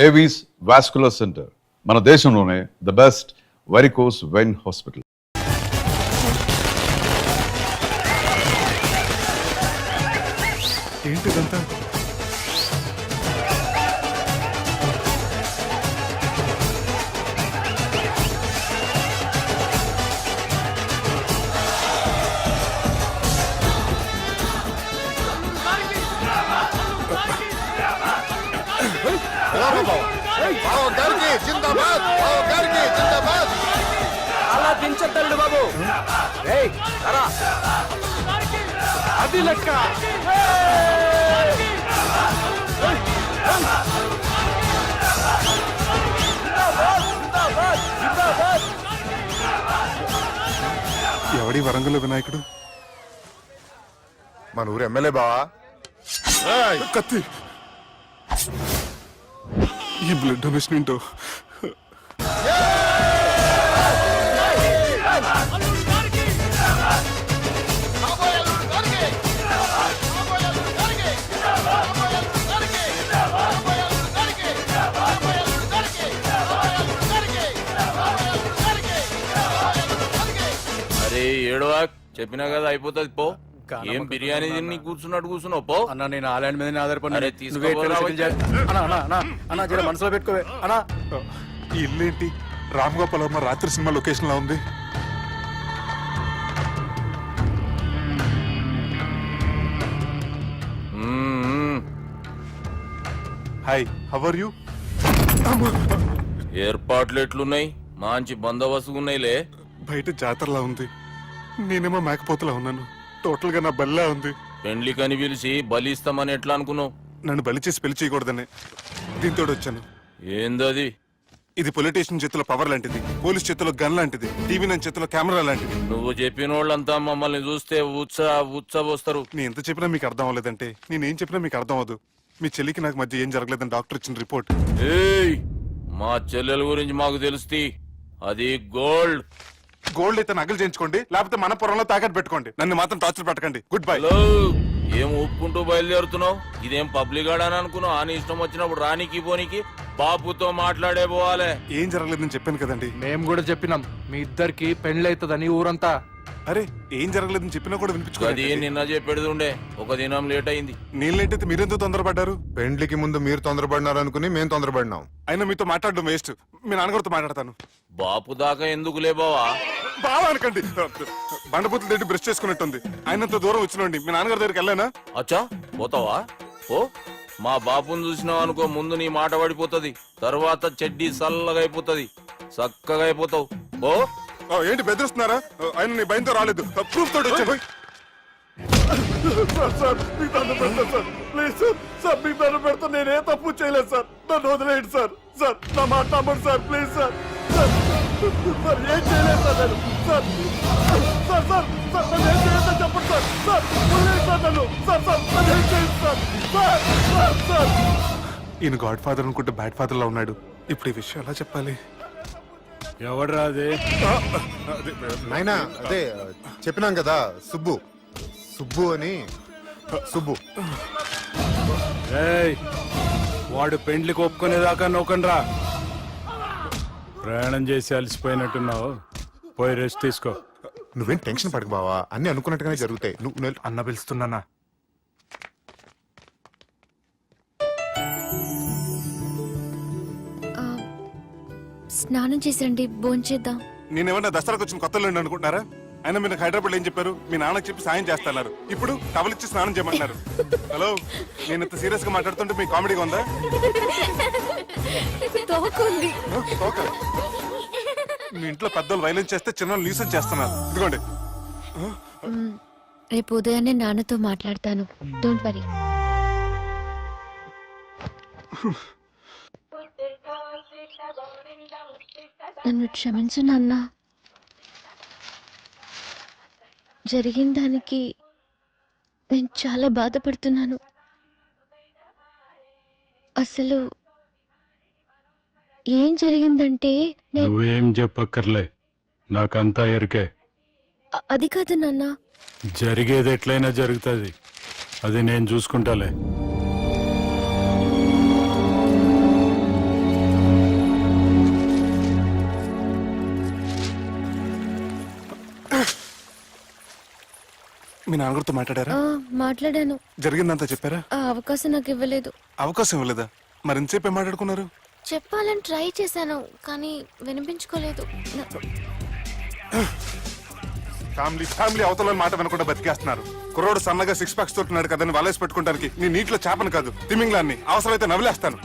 Avis vascular centre మన దేశంలోనే the best varicose vein hospital. ఏంటిదంతా? అలా దించద్దండి బాబు. అది లెక్క. ఎవడి వరంగల్ వినాయకుడు? మన ఊరు ఎమ్మెల్యే బావా. కత్తి. ఈ బ్లడ్ డొనేషన్ ఏంటో. అరే ఏడవా, చెప్పినా కదా అయిపోతుంది పో. ఏం బిర్యానీ తిని కూర్చున్నట్టు కూర్చున్నావు పో. అన్న నేను ఆ ల్యాండ్ మీద ఆధారపడి అరే తీసుకోపోరా. మనసులో పెట్టుకోవే అన్నా. ఈ ఇల్లేంటి రామ్ గోపాల్ వర్మ రాత్రి సినిమా లొకేషన్ లా ఉంది. Hi, how are you? ఏర్పాట్లు ఎట్లున్నాయి? మంచి బందోబస్తు ఉన్నాయిలే. బయట జాతరలా ఉంది, నేనేమో మేకపోతలా ఉన్నాను. టోటల్ గా నా బల్లా ఉంది. పెండ్లి కని పిలిచి బలి ఇస్తామని ఎట్లా అనుకున్నావు? నన్ను బలి చేసి పెళ్లి చేయకూడదని దీంతో వచ్చాను. ఏందది? ఇది పొలిటీషియన్ చేతిలో పవర్ లాంటిది, పోలీస్ చేతిలో గన్ లాంటిది, టీవీ నైన్ చేతిలో కెమెరా లాంటిది. నువ్వు చెప్పిన వాళ్ళంతా మమ్మల్ని చూస్తే ఉత్సవస్తారు. నేను ఎంత చెప్పినా మీకు అర్థం అవ్వలేదంటే నేనేం చెప్పినా మీకు అర్థం అవ్వదు. మీ చెల్లికి నాకు మధ్య ఏం జరగలేదని డాక్టర్ ఇచ్చిన రిపోర్ట్. ఏయ్, మా చెల్లెల గురించి మాకు తెలుస్తుంది. అది గోల్డ్. గోల్డ్ అయితే నగలు చేయించుకోండి, లేకపోతే మన పొలంలో తాకట్టు పెట్టుకోండి. నన్ను మాత్రం టార్చర్ పెట్టకండి. Good bye. హలో, ఏం ఒప్పుకుంటూ బయలుదేరుతున్నావు? ఇదేం పబ్లిక్ గార్డెన్ అనుకున్నావు? అని ఇష్టం వచ్చినప్పుడు రానికి పోనీకి బాపుతో మాట్లాడే పోవాలి. ఏం జరగలేదని చెప్పాను కదండి. మేము కూడా చెప్పినాం మీ ఇద్దరికి పెళ్ళైతుందని ఊరంతా. అరే ఏం జరగలేదని చెప్పినా కూడా అది వినిపించుకోండి. నిన్న చెప్పేది ఉండే, ఒక దినం లేట్ అయింది. నేను లేట్ అయితే మీరెందుకు తొందరపడ్డారు? పెండ్లికి ముందు మీరు తొందరపడినారు అనుకుని మేము తొందరపడినాం. అయినా మీతో మాట్లాడడం వేస్ట్. మీ నాన్నగారితో మాట్లాడతాను. బాపు దాకా ఎందుకులే బావా? బాగా అనకండి. బండబూతులు తిండి బ్రష్ చేసుకున్నట్టుంది. ఆయనంత దూరం వచ్చినండి. మీ నాన్నగారి దగ్గరికి వెళ్ళానా? అచ్చా, పోతావా? ఓ, మా బాపుని చూసినావు అనుకో, ముందు నీ మాట పడిపోతుంది, తర్వాత చెడ్డీ చల్లగా అయిపోతుంది, చక్కగా అయిపోతావు. ఓ ఏంటి బెదిరిస్తున్నారా? ఆయన నీ భయంతో రాలేదు, ప్రూఫ్ తోటి వచ్చాను. నేనే తప్పు చేయలేదు సార్, నన్ను వదిలేయండి సార్. సార్ నా మాట నమ్మండి సార్, ప్లీజ్ సార్. సార్ ఏం చేయలేదు సార్ నేను. సార్ సార్ సార్ సార్ నన్ను ఏం చేయలేదు చెప్పండి సార్. సార్ వదిలేయండి సార్ నన్ను. సార్ సార్ నన్ను ఏం చేయలేదు సార్. సార్ సార్ సార్ ఈయన గాడ్ ఫాదర్ అనుకుంటే బ్యాడ్ ఫాదర్ లా ఉన్నాడు. ఇప్పుడు ఈ విషయం ఎలా చెప్పాలి? ఎవడరా అది? నాయనా అదే చెప్పినాం కదా, సుబ్బు. సుబ్బు అని. సుబ్బు. వాడు పెండ్లికి ఒప్పుకునేదాకా నోకండ్రా. ప్రయాణం చేసి అలసిపోయినట్టున్నావు, పోయి రెస్ట్ తీసుకో. నువ్వేం టెన్షన్ పడకు బావా, అన్ని అనుకున్నట్టుగానే జరుగుతాయి. నువ్వు అన్న పిలుస్తున్నానా? స్నానం చేసండి, భోంచేద్దాం. నేనేమన్నా దసరాకు వచ్చిన కొత్తలో అనుకుంటున్నారా? అయినా మీరు హైదరాబాద్ ఏం చెప్పారు? మీ నాన్నకి చెప్పి సాయం చేస్తున్నారు, ఇప్పుడు టవల్ ఇచ్చి స్నానం చేయమంటున్నారు. హలో, నేను ఇంత సీరియస్ గా మాట్లాడుతుంటే మీ కామెడీగా ఉందా? తోకుంది. మీ ఇంట్లో పెద్దోళ్ళు వైలెన్స్ చేస్తే చిన్న న్యూసెన్స్ చేస్తున్నారు. ఇదిగోండి. రేపు ఉదయాన్నే నాన్నతో మాట్లాడతాను, డోంట్ వరీ. నన్ను క్షమించు నాన్న. జరిగిన దానికి నేను చాలా బాధపడుతున్నాను. అసలు ఏం జరిగిందంటే నువ్వేం చెప్పక్కర్లే, నాకంతా ఎరికే. అది కాదు నాన్న. జరిగేది ఎట్లయినా జరుగుతుంది, అది నేను చూసుకుంటాలే. మీ నాన్నగారితో మాట్లాడారా? మాట్లాడాను. జరిగిందంతా చెప్పారా? ఆ అవకాశం నాకు ఇవ్వలేదు. అవకాశం ఇవ్వలేదా? మరి ఎంతసేపు ఏం మాట్లాడుకున్నారు? చెప్పాలని ట్రై చేశాను కానీ వినిపించుకోలేదు. ఫ్యామిలీ అవతల మాట వినకుండా బతికేస్తున్నారు. కుర్రోడు సన్నగా 6 ప్యాక్స్ తోటున్నాడు కదని వలేసి పెట్టుకోవడానికి నీ నీటిలో చేపను కాదు తిమింగ్లాన్ని అవసరమైతే నవ్వులేస్తాను.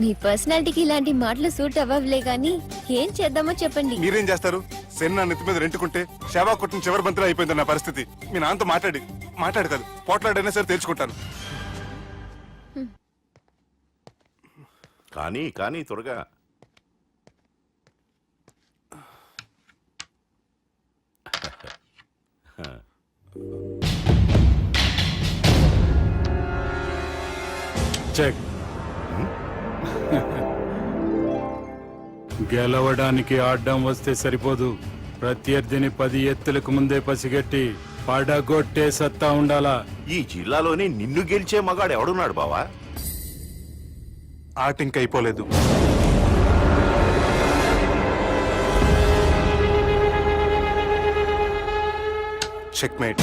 మీ పర్సనాలిటీకి ఇలాంటి మాటలు సూట్ అవ్వలే గానీ ఏం చేద్దామో చెప్పండి. మీరేం చేస్తారు? సెన్న నెత్తి మీద రెంటుకుంటే సేవా కొట్టిన చివరి బంతిలో అయిపోయింది నా పరిస్థితి. మీ నాన్నతో మాట్లాడు కాదు పోట్లాడైనా సరే తెలుసుకుంటాను. కానీ త్వరగా చెక్. గెలవడానికి ఆడ్డం వస్తే సరిపోదు. ప్రత్యర్థిని 10 ఎత్తులకు ముందే పసిగట్టి పడగొట్టే సత్తా ఉండాలా. ఈ జిల్లాలోనే నిన్ను గెలిచే మగాడు ఎవడున్నాడు బావా? ఆట ఇంకా అయిపోలేదు. చెక్మేట్.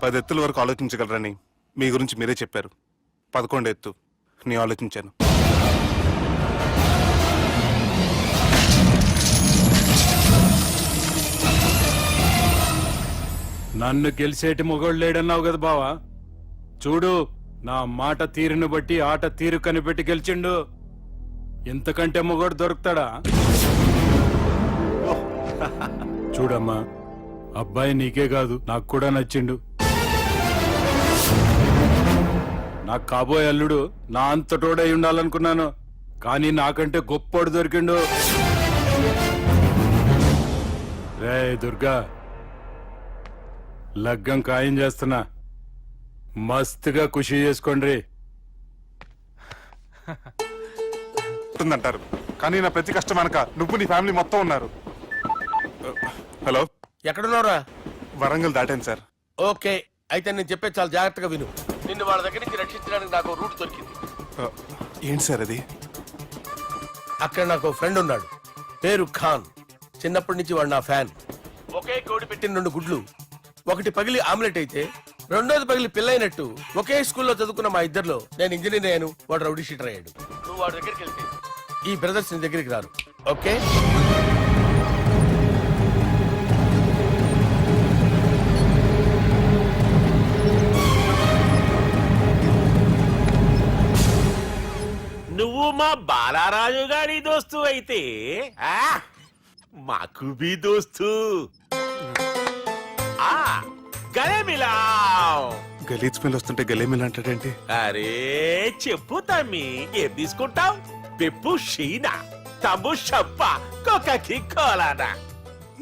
పది ఎత్తుల వరకు ఆలోచించగలరని మీ గురించి మీరే చెప్పారు. 11 ఎత్తు నేను ఆలోచించాను. నన్ను గెలిచేటి మొగోడు లేడన్నావు కదా బావా. చూడు, నా మాట తీరును బట్టి ఆట తీరు కనిపెట్టి గెలిచిండు. ఇంతకంటే మొగోడు దొరుకుతాడా? చూడమ్మా, అబ్బాయి నీకే కాదు నాకు కూడా నచ్చిండు. నాకు కాబోయే అల్లుడు నా అంతటోడై ఉండాలనుకున్నాను, కానీ నాకంటే గొప్పోడు దొరికిండు. రే దుర్గా, లగ్గం ఖాయం చేస్తున్నా, మస్తుగా ఖుషి చేసుకోండి. అంటారు కానీ నా ప్రతి కష్టం వెనక నువ్వు నీ ఫ్యామిలీ మొత్తం ఉన్నారు. హలో, ఎక్కడున్నారా? వరంగల్ దాటాను సార్. ఓకే, అయితే నేను చెప్పే చాలా జాగ్రత్తగా విను. నిన్ను వాళ్ళ దగ్గర నుంచి రక్షించడానికి నాకు రూట్ దొరికింది. ఏంటి సార్ అది? అక్కడ నాకు ఫ్రెండ్ ఉన్నాడు, పేరు ఖాన్. చిన్నప్పటి నుంచి వాడు నా ఫ్యాన్. ఒకే కోడి పెట్టిన 2 గుడ్లు, ఒకటి పగిలి ఆమ్లెట్ అయితే రెండోది పగిలి పిల్లైనట్టు ఒకే స్కూల్లో చదువుకున్న మా ఇద్దరిలో నేను ఇంజనీర్ అయ్యాను, వాడు రౌడీ షీటర్ అయ్యాడు. నువ్వు వాడి దగ్గరికి వెళ్తే ఈ బ్రదర్స్ నీ దగ్గరికి రారు. ఓకే? నువ్వు మా బాలారాజు గారి దోస్తు అయితే మాకు బి దోస్తు. గలే మిలావ్. గలీజ్ స్మెల్ వస్తుంటే గలేమిల్ అంటాడేంటి? అరే చెప్పు తమ్మి, ఏం తీసుకుంటావు? పెప్పు షీనా, తమ్ము షప్ప, కొకకి కోలానా?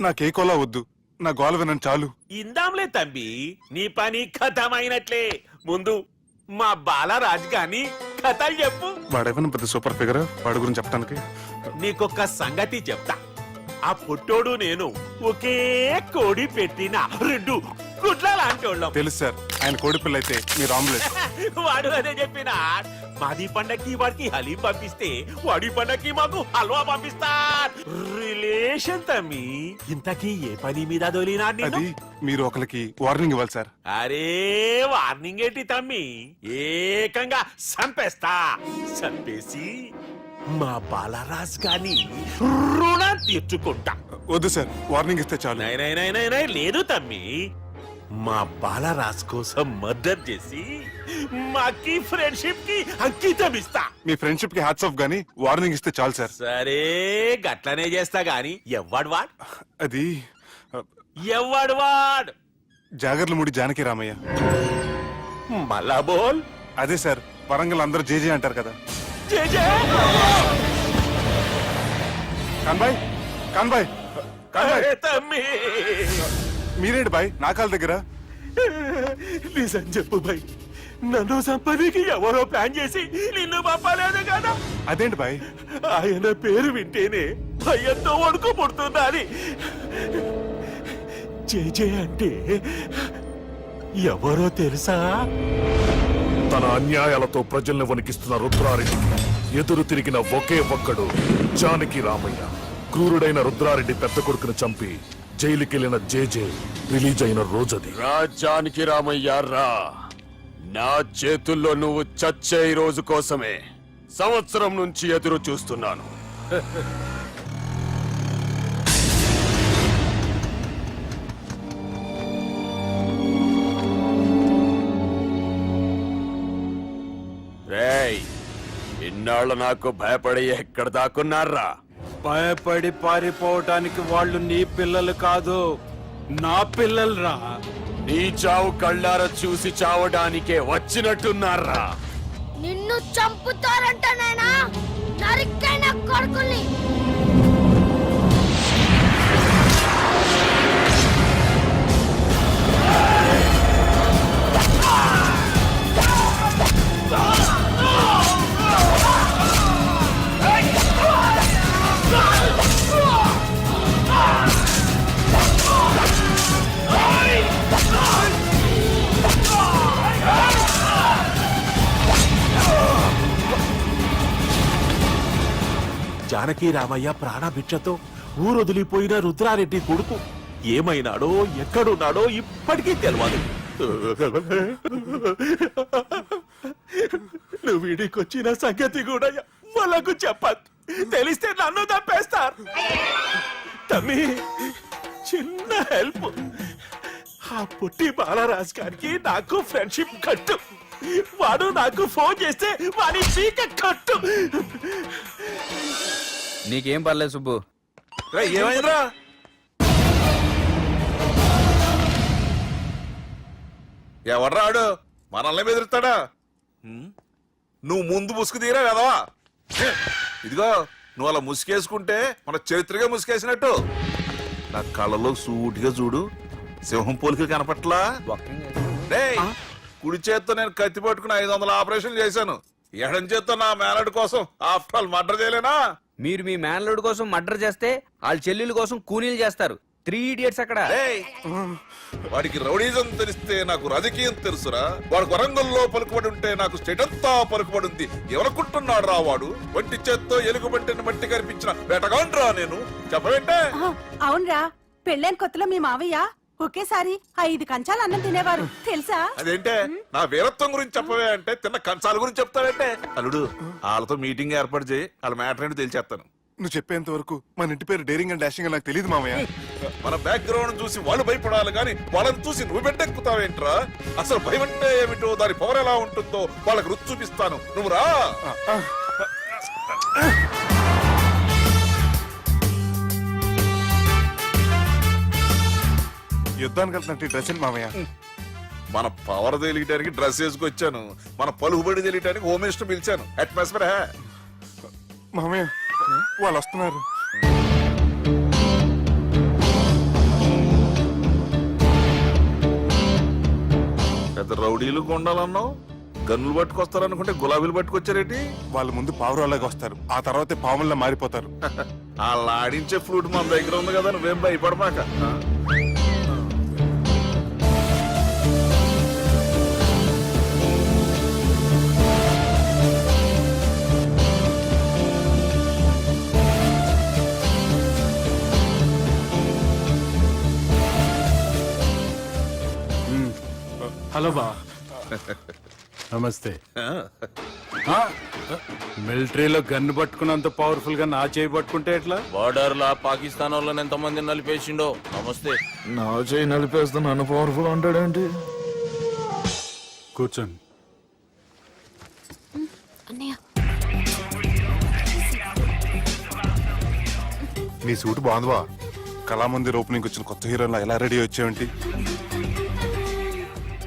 నాకే కోలా వద్దు, నా గోల వినండి చాలు. ఇందాంలే తమ్మి, నీ పని ఖతమైనట్లే. ముందు మా బాలరాజు గాని కథలు చెప్పు. వాడేమైనా పెద్ద సూపర్ ఫిగర్, వాడి గురించి చెప్పడానికి. నీకొక్క సంగతి చెప్తా. ఆ పుట్టోడు నేను ఒకే కోడి పెట్టిన 2 గుడ్ల లాంటి వాళ్ళం. తెలుసు సార్, ఆయన కోడి పిల్ల అయితే మీరు ఆమ్లెట్. వాడు అదే చెప్పిన. మాది పండక్కి వాడికి హలీం పంపిస్తే వాడి పండక్కి మాకు హల్వా పంపిస్తా. రిలేషన్ తమ్మి. ఇంతకీ ఏ పని మీద దొలినా? అది మీరు ఒకరికి వార్నింగ్ ఇవ్వాలి సార్. అరే వార్నింగ్ ఏంటి తమ్మి, ఏకంగా సంపేస్తా. సంపేసి మా బాలరాజ్ గాని రుణం తీర్చుకుంటా. వద్దు సార్, వార్నింగ్ ఇస్తే చాలు. నై లేదు తమ్మి, మా బాలరాజ్ కోసం మర్డర్ చేసి మాకి ఫ్రెండ్షిప్ కి అంకితం ఇస్తా. మీ ఫ్రెండ్షిప్ కి హ్యాట్స్ ఆఫ్ గానీ వార్నింగ్ ఇస్తే చాలు సార్. సరే గట్లనే చేస్తా గాని ఎవ్వడు వాడ్? అది ఎవ్వడు వాడ్? జాగర్లమూడి జానకి రామయ్య. మళ్ళా బోల్. అదే సార్, వరంగల్ అందరూ జేజే అంటారు కదా. కాన్బాయ్, కాన్బాయ్, కాన్బాయ్. తమ్మి మీరేంటి బాయ్ నా కాళ్ళ దగ్గర? నిజం చెప్పు బాయ్, నన్ను సంపదికి ఎవరో ప్లాన్ చేసి నిన్ను పంపలేదు కదా? అదేంటి బాయ్? ఆయన పేరు వింటేనే భయంతో వణుకు పుడుతున్నది. జేజే అంటే ఎవరో తెలుసా? తన అన్యాయాలతో ప్రజల్ని వణికిస్తున్న రుద్రారెడ్డికి ఎదురు తిరిగిన ఒకే ఒక్కడు జానకి రామయ్య. క్రూరుడైన రుద్రారెడ్డి పెద్ద కొడుకును చంపి జైలుకెళ్లిన జేజే రిలీజ్ అయిన రోజది. రాజ్యానికి రామయ్య రా. నా చేతుల్లో నువ్వు చచ్చే ఈ రోజు కోసమే సంవత్సరం నుంచి ఎదురు చూస్తున్నాను. రేయ్, ఇన్నాళ్ళు నాకు భయపడి ఎక్కడ దాక్కున్నారా? భయపడి పారిపోవటానికి వాళ్ళు నీ పిల్లలు కాదు, నా పిల్లలు రా. నీ చావు కళ్ళారా చూసి చావడానికే వచ్చినట్టున్నారా? నిన్ను చంపుతారంట నేనా నరికైన కొడుకుల్ని. జానకి రామయ్య ప్రాణభిక్షతో ఊరొదిలిపోయిన రుద్రారెడ్డి కొడుకు ఏమైనాడో ఎక్కడున్నాడో ఇప్పటికీ తెలియదు. నువ్వు వీడికొచ్చిన సంగతి కూడా వాళ్ళకు చెప్పద్దు. తెలిస్తే నన్ను తప్పేస్తారు. తమ్మి, చిన్న హెల్ప్. ఆ పుట్టి బాలరాజ్ గారికి నాకు ఫ్రెండ్షిప్ కట్టు. వాడు నాకు ఫోన్ చేస్తే వాడి చీక కట్టు. నీకేం పర్లేదు సుబ్బు. ఏమైందిరా? ఎవడ్రాడు మనల్ని బెదిరిస్తాడా? నువ్వు ముందు ముసుగు తీరా కదవా? ఇదిగో నువ్వు అలా ముసుకేసుకుంటే మన చరిత్రగా ముసుకేసినట్టు. నా కళ్ళలో సూటిగా చూడు, సింహం పోలికలు కనపట్లా? డేయ్, కుడి చేత్తో నేను కత్తి పట్టుకుని 500 ఆపరేషన్లు చేశాను. ఎడం చేత్తో నా మేనడు కోసం ఆఫ్టర్ ఆల్ మర్డర్ చేయలేనా? మీరు మీ మేనల్లుడు కోసం మర్డర్ చేస్తే వాళ్ళ చెల్లెళ్ళ కోసం కూలీలు చేస్తారు. 3 ఇడియట్స్ అక్కడ. డేయ్, వాడికి రౌడీజం తెలిస్తే నాకు రాజకీయం తెలుసురా. వాడు వరంగల్లో పలుకుబడి ఉంటే నాకు స్టేట్ అంతా పలుకుబడి ఉంది. ఎవరనుకుంటున్నాడు రా వాడు? వంటి చేత్తో ఎలుగుబంటిని మట్టి కనిపించిన వేటగాండ్రా నేను. చెప్పవేంటే? అవునరా, పెళ్ళైన కొత్తలో మీ మావయ్య ఒకేసారి 5 కంచాలు అన్నం తినేవారు తెలుసా? అదేంటే నా వీరత్వం గురించి చెప్పవే అంటే తిన్న కంచాల గురించి చెప్తావేంటే? అల్లుడు, వాళ్ళతో మీటింగ్ ఏర్పాటు చేయి, వాళ్ళ మ్యాటర్ ఏంటో తెలిచేస్తాను. నువ్వు చెప్పేంత వరకు మన ఇంటి పేరు డేరింగ్ అండ్ డాషింగ్ నాకు తెలియదు మామయ్య. మన బ్యాక్గ్రౌండ్ చూసి వాళ్ళు భయపడాలి కానీ వాళ్ళని చూసి నువ్వు బిడ్డెక్కుతావేంట్రా? అసలు భయం అంటే ఏమిటో, దాని పవర్ ఎలా ఉంటుందో వాళ్ళకి రుచి చూపిస్తాను. నువ్వు రా. యుద్ధానికి వెళ్తున్నట్టు డ్రెస్ ఏంటి మామయ్య? మన పవర్ తెలియటానికి డ్రెస్ వేసుకొచ్చాను, మన పలుకుబడి తెలియటానికి హోమ్ మినిస్టర్ పిలిచాను. అట్మాస్ఫియర్ హే. మామయ్య, వాళ్ళు వస్తున్నారు. పెద్ద రౌడీలు కొండాలన్నావు, గన్నులు పట్టుకొస్తారనుకుంటే గులాబీలు పట్టుకొచ్చారేటి? వాళ్ళ ముందు పావురాలాగా వస్తారు, ఆ తర్వాతే పాముల్లా మారిపోతారు. వాళ్ళ ఆడించే ఫ్లూట్ మన దగ్గర ఉంది కదా, నువ్వేం భయపడమాక. హలో బా, నమస్తే. మిలిటరీలో గన్ను పట్టుకున్నంత పవర్ఫుల్ గా నా చేయి పట్టుకుంటే ఎట్లా? బార్డర్ లా పాకిస్తాన్ వాళ్ళని ఎంతమంది నలిపేసిండో. నమస్తే. నా చేయి నలిపేస్తే నన్ను పవర్ఫుల్ అంటాడేంటి? కూర్చోండి. అన్నయ్య, నీ సూట్ బాగుందివా? కళామందిర్ ఓపెనింగ్ వచ్చిన కొత్త హీరోలా ఎలా రెడీ వచ్చావేంటి?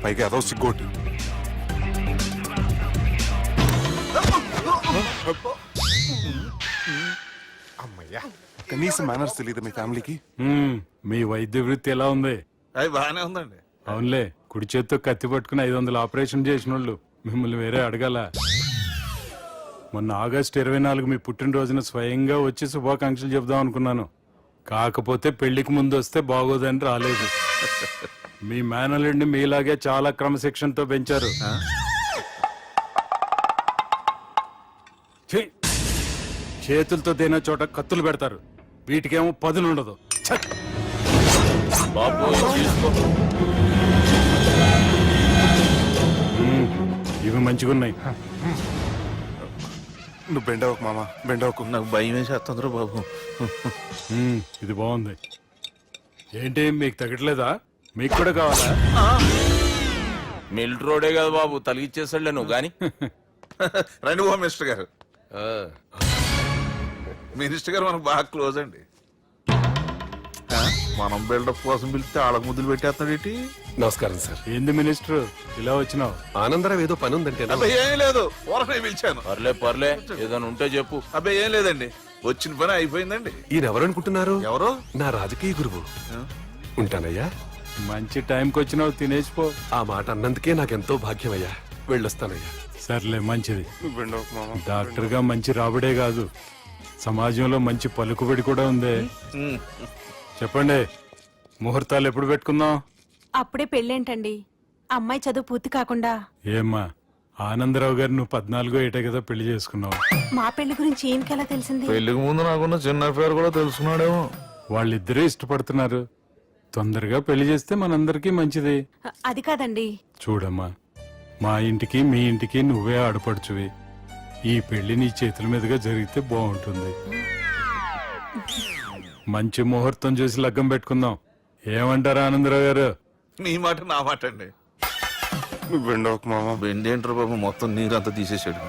పైగా అదో సిగ్గోటి. అమ్మయ్యా, కనీసం మేనర్స్ తెలియదు మీ ఫ్యామిలీకి? మీ వైద్య వృత్తి ఎలా ఉంది? అది బాగానే ఉందండి. అవునులే, కుడి చేత్తో కత్తి పట్టుకుని 500 ఆపరేషన్ చేసిన వాళ్ళు మిమ్మల్ని వేరే అడగాల. మొన్న ఆగస్టు 24 మీ పుట్టినరోజున స్వయంగా వచ్చి శుభాకాంక్షలు చెప్దాం అనుకున్నాను. కాకపోతే పెళ్లికి ముందు వస్తే బాగోదని రాలేదు. మీ మేనల్లుడిని మీలాగే చాలా క్రమశిక్షణతో పెంచారు. చేతులతో తినే చోట కత్తులు పెడతారు. వీటికేమో పదునుండదు. ఛ! ఇవి మంచిగున్నాయి. నువ్వు బెండవకు మామ, బెండవకు. నాకు భయం వేసేస్తుందిరా బాబు. ఇది బాగుంది. ఏంటి మీకు తగ్గట్లేదా? మీకు కూడా కావాలా? మిల్ట్ రోడే కదా బాబు, తలిగిచ్చేసాడులే నువ్వు గాని. రండి బాబు మినిస్టర్ గారు. మినిస్టర్ గారు మనకు బాగా క్లోజ్ అండి. మనం బిల్డప్ కోసం పిలిస్తే ఆళ్ళకు ముద్దులు పెట్టేస్తాడేంటి? నమస్కారం సార్. ఏంది మినిస్టర్ ఇలా వచ్చినావు? ఆనందరావు ఏదో పని ఉందంటే అబ్బాయి ఏం లేదు, ఊరనే పిలిచాను. పర్లే ఏదైనా ఉంటే చెప్పు. అబ్బాయి ఏం లేదండి, వచ్చిన పని అయిపోయిందండి. ఈయన ఎవరు అనుకుంటున్నారు? ఎవరు? నా రాజకీయ గురువు. ఉంటానయ్యా. మంచి టైంకి వచ్చినావు, తినేసిపో. ఆ మాట అన్నందుకే నాకెంతో భాగ్యమయ్యా. వెళ్ళొస్తానయ్యా. సర్లే, మంచిది. నువ్వు బెండవకు మామ. డాక్టర్ గా మంచి రాబడే కాదు, సమాజంలో మంచి పలుకుబడి కూడా ఉంది. చెప్పండి, ముహూర్తాలు ఎప్పుడు పెట్టుకుందాం? అప్పుడే పెళ్ళేంటండి, అమ్మాయి చదువు పూర్తి కాకుండా. ఏమ్మా, ఆనందరావు గారు నువ్వు 14 ఏటే కదా పెళ్లి చేసుకున్నావు. మా పెళ్లి గురించి ఈయనకెలా తెలిసింది? పెళ్లికి ముందు నాకున్న చిన్న పేరు కూడా తెలుసుకున్నాడేమో. వాళ్ళిద్దరే ఇష్టపడుతున్నారు. తొందరగా పెళ్లి చేస్తే మనందరికీ మంచిది. అది కాదండి. చూడమ్మా, మా ఇంటికి మీ ఇంటికి నువ్వే ఆడపడుచువి. ఈ పెళ్లి నీ చేతుల మీదుగా జరిగితే బాగుంటుంది. మంచి ముహూర్తం చూసి లగ్గం పెట్టుకుందాం. ఏమంటారా ఆనందరావు గారు? నీ మాట నా మాట అండి. నువ్వు బెండవకు మామ. బెండేంట్రా బాబు, మొత్తం నీరంతా తీసేసాడు.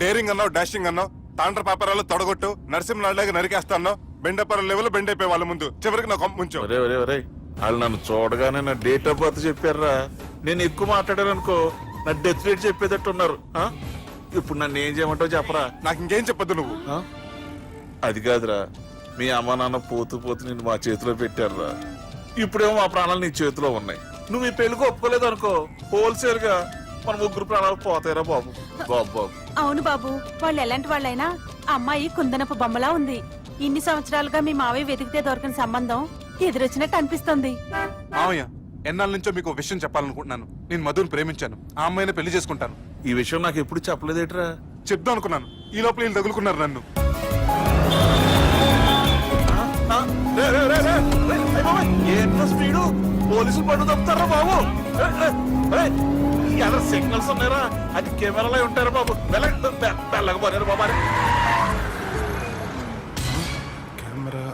డేరింగ్ అన్నావు, డాషింగ్ అన్నావు, తాండ్ర పాపరాలు తొడగొట్టు, నరసింహనాయుడులాగా నరికేస్తా అన్నావు. బెండపర లెవెల్ బెండ్ అయిపోయి వాళ్ళ ముందు చివరికి నా కొంప ముంచావు. ఒరే ఒరే ఒరే, వాళ్ళు నన్ను చూడగానే నా డేట్ ఆఫ్ బర్త్ చెప్పారా? నేను ఎక్కువ మాట్లాడాను అనుకో, నా డెత్ రేట్ చెప్పేటట్టు ఉన్నారు. ఇప్పుడు నన్ను ఏం చేయమంటావు చెప్పరా? నాకు ఇంకేం చెప్పొద్దు నువ్వు. అది కాదురా, మీ అమ్మ నాన్న పోతూ పోతూ నిన్ను మా చేతిలో పెట్టారురా. ఇప్పుడేమో మా ప్రాణాలు నీ చేతిలో ఉన్నాయి. నువ్వు ఈ పెళ్లికి ఒప్పుకోలేదు అనుకో, హోల్సేల్ గా మన ముగ్గురు ప్రాణాలు పోతాయిరా బాబు. బాబు బాబు. అవును బాబు, వాళ్ళు ఎలాంటి వాళ్ళైనా అమ్మాయి కుందనపు బొమ్మలా ఉంది. ఇన్ని సంవత్సరాలుగా మీ మావయ్య వెతికితే దొరకని సంబంధం ఎదురొచ్చినట్టు అనిపిస్తుంది. మామయ్య, ఎన్నాళ్ళ నుంచో మీకు విషయం చెప్పాలనుకుంటున్నాను. నేను మధుని ప్రేమించాను, ఆ అమ్మాయిని పెళ్లి చేసుకుంటాను. ఈ విషయం నాకు ఎప్పుడు చెప్పలేదేట్రా? చెప్దాం అనుకున్నాను, ఈ లోపల వీళ్ళు తగులుకున్నారు నన్ను. ఏంట్రా స్పీడు? పోలీసులు పన్ను తప్పుతారా బాబు? ఎలా సిగ్నల్స్ ఉన్నారా? అది కెమెరాలో ఉంటారా బాబు? వెళ్ళకపోయారు బాబా. కెమెరా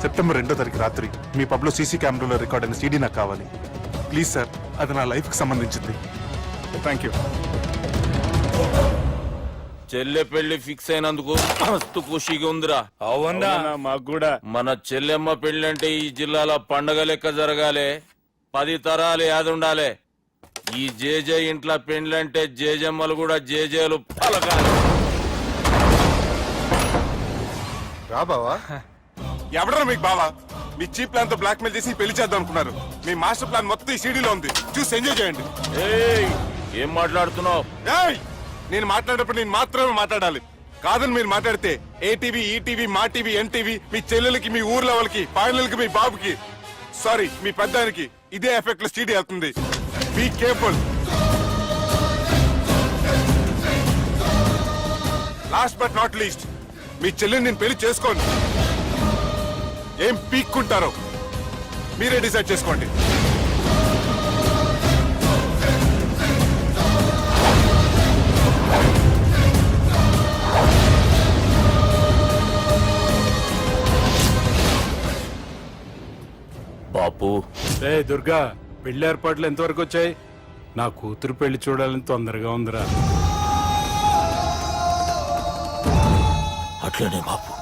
సెప్టెంబర్ 2వ తారీఖు రాత్రి మీ పబ్ లో సీసీ కెమెరాలో రికార్డ్ అయిన సీడీ నాకు కావాలి ప్లీజ్ సార్. అది నా లైఫ్ కి సంబంధించింది. Thank you. చెల్లె పెళ్లి ఫిక్స్ అయినందుకు మస్తు ఖుషిగా ఉందిరా. అవునా? మాకు కూడా. మన చెల్లెమ్మ పెళ్లి అంటే ఈ జిల్లాలో పండగ లెక్క జరగాలి, 10 తరాలు యాదుండాలి. ఈ జేజే ఇంట్లో పెండ్లంటే జేజమ్మలు కూడా జేజేలు పలకాలి. రా బావా. ఎవడరా మీకు బావా? మీ చీప్ ప్లాన్ తో బ్లాక్ మెయిల్ చేసి పెళ్లి చేద్దాం అనుకున్నారు. మీ మాస్టర్ ప్లాన్ మొత్తం ఈ సీడీలో ఉంది, చూసి ఎంజాయ్ చేయండి. ఏయ్, ఏం మాట్లాడుతున్నావు? ఏయ్, నేను మాట్లాడేటప్పుడు నేను మాత్రమే మాట్లాడాలి. కాదని మీరు మాట్లాడితే ఏటీవీ, ఈటీవీ, మా టీవీ, ఎన్టీవీ, మీ చెల్లెలకి, మీ ఊర్లో వాళ్ళకి, పాయలకి, మీ బాబుకి, సారీ మీ పెద్దానికి ఇదే ఎఫెక్ట్ లో సీడీ అవుతుంది. Be careful. Last but not least, మీ చెల్లెని నేను పెళ్లి చేసుకోను. ఏం పీక్కుంటారో మీరే డిసైడ్ చేసుకోండి. బాపు. ఏ దుర్గా, పెళ్లి ఏర్పాట్లు ఎంతవరకు వచ్చాయి? నా కూతురు పెళ్లి చూడాలని తొందరగా ఉందిరా. అట్లనే బాపు.